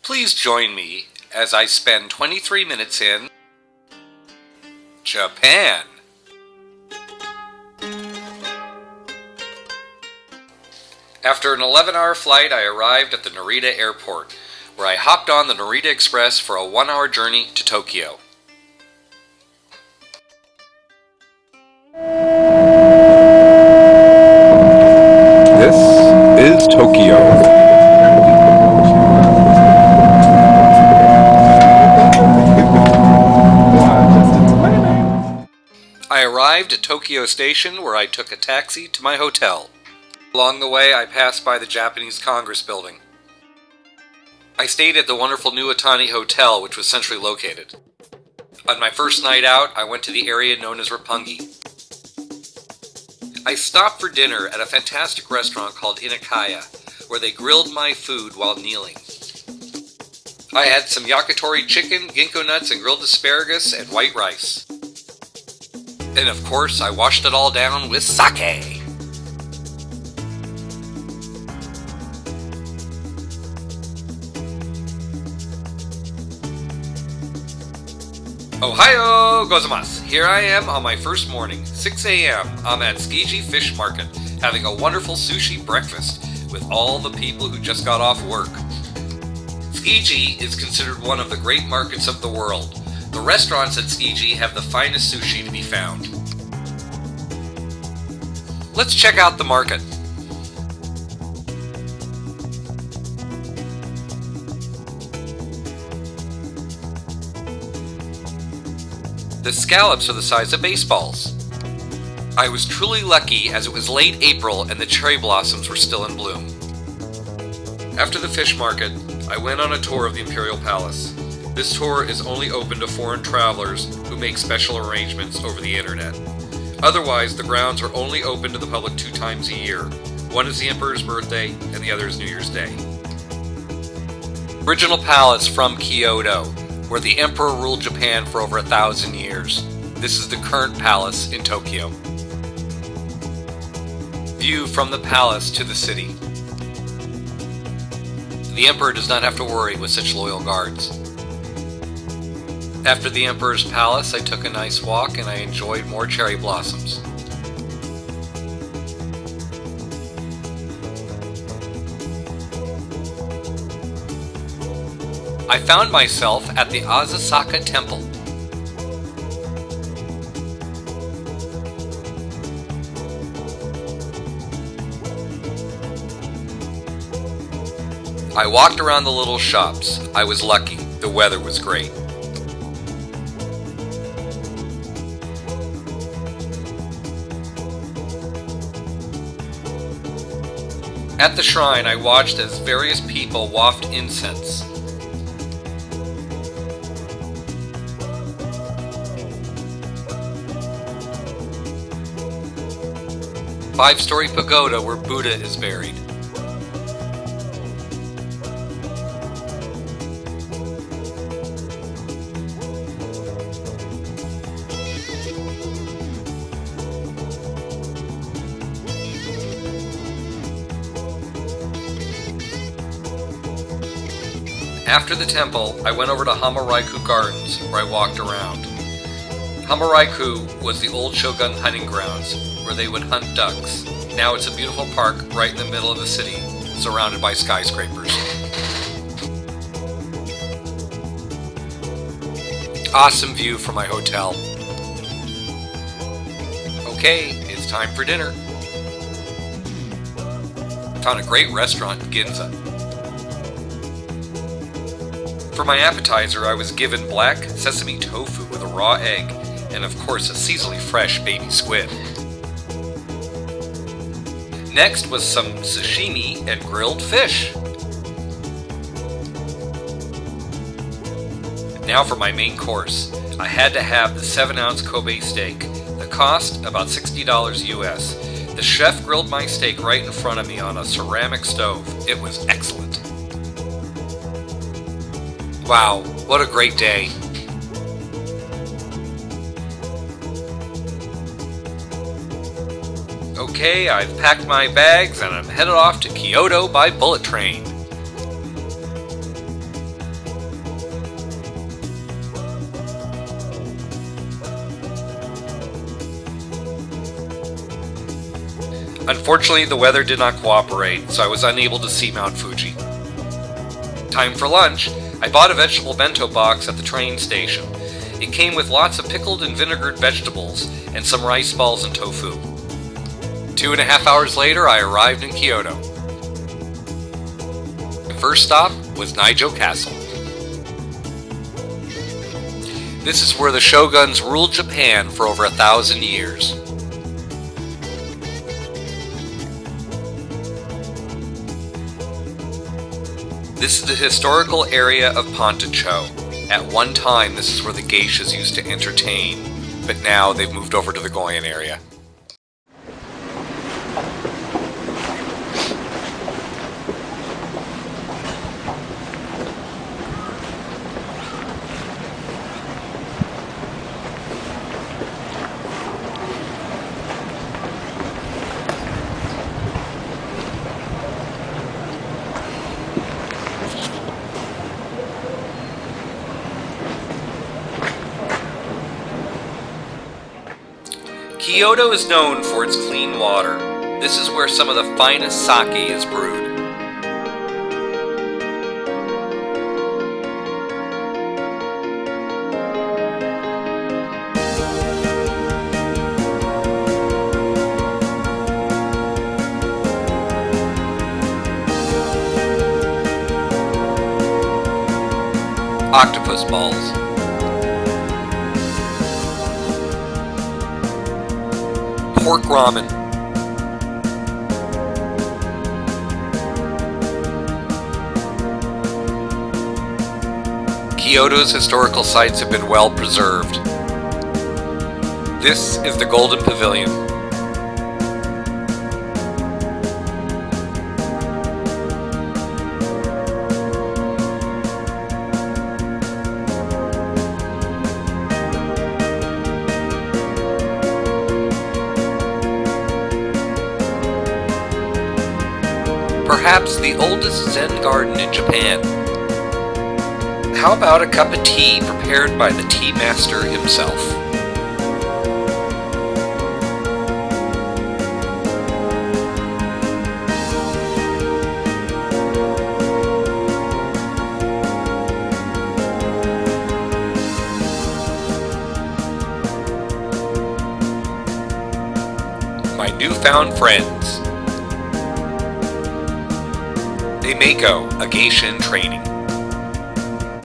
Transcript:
Please join me as I spend 23 minutes in Japan. After an 11-hour flight, I arrived at the Narita Airport, where I hopped on the Narita Express for a 1-hour journey to Tokyo. This is Tokyo. I arrived at Tokyo Station, where I took a taxi to my hotel. Along the way, I passed by the Japanese Congress building. I stayed at the wonderful New Otani Hotel, which was centrally located. On my first night out, I went to the area known as Roppongi. I stopped for dinner at a fantastic restaurant called Inakaya, where they grilled my food while kneeling. I had some yakitori chicken, ginkgo nuts, and grilled asparagus and white rice. And of course, I washed it all down with sake. Ohayo gozaimasu! Here I am on my first morning, 6 a.m. I'm at Tsukiji Fish Market, having a wonderful sushi breakfast with all the people who just got off work. Tsukiji is considered one of the great markets of the world. The restaurants at Tsukiji have the finest sushi to be found. Let's check out the market. The scallops are the size of baseballs. I was truly lucky as it was late April and the cherry blossoms were still in bloom. After the fish market, I went on a tour of the Imperial Palace. This tour is only open to foreign travelers who make special arrangements over the internet. Otherwise, the grounds are only open to the public 2 times a year. One is the Emperor's birthday and the other is New Year's Day. Original palace from Kyoto, where the Emperor ruled Japan for over 1,000 years. This is the current palace in Tokyo. View from the palace to the city. The Emperor does not have to worry with such loyal guards. After the Emperor's palace, I took a nice walk and I enjoyed more cherry blossoms. I found myself at the Azasaka Temple. I walked around the little shops. I was lucky. The weather was great. At the shrine, I watched as various people waft incense. Five-story pagoda where Buddha is buried. After the temple, I went over to Hamaraiku Gardens, where I walked around. Hamaraiku was the old shogun hunting grounds, where they would hunt ducks. Now it's a beautiful park right in the middle of the city, surrounded by skyscrapers. Awesome view from my hotel. Okay, it's time for dinner. Found a great restaurant in Ginza. For my appetizer, I was given black sesame tofu with a raw egg, and of course a seasonally fresh baby squid. Next was some sashimi and grilled fish. Now for my main course. I had to have the 7-ounce Kobe steak. The cost, about $60 US. The chef grilled my steak right in front of me on a ceramic stove. It was excellent. Wow, what a great day. Okay, I've packed my bags and I'm headed off to Kyoto by bullet train. Unfortunately, the weather did not cooperate, so I was unable to see Mount Fuji. Time for lunch. I bought a vegetable bento box at the train station. It came with lots of pickled and vinegared vegetables and some rice balls and tofu. 2.5 hours later, I arrived in Kyoto. My first stop was Naijo Castle. This is where the shoguns ruled Japan for over 1,000 years. This is the historical area of Pontacho. At one time, this is where the geishas used to entertain, but now they've moved over to the Goyen area. Kyoto is known for its clean water. This is where some of the finest sake is brewed. Octopus balls. Pork ramen. Kyoto's historical sites have been well preserved. This is the Golden Pavilion. Perhaps the oldest Zen garden in Japan. How about a cup of tea prepared by the tea master himself? My newfound friends. Meiko, a geisha in training.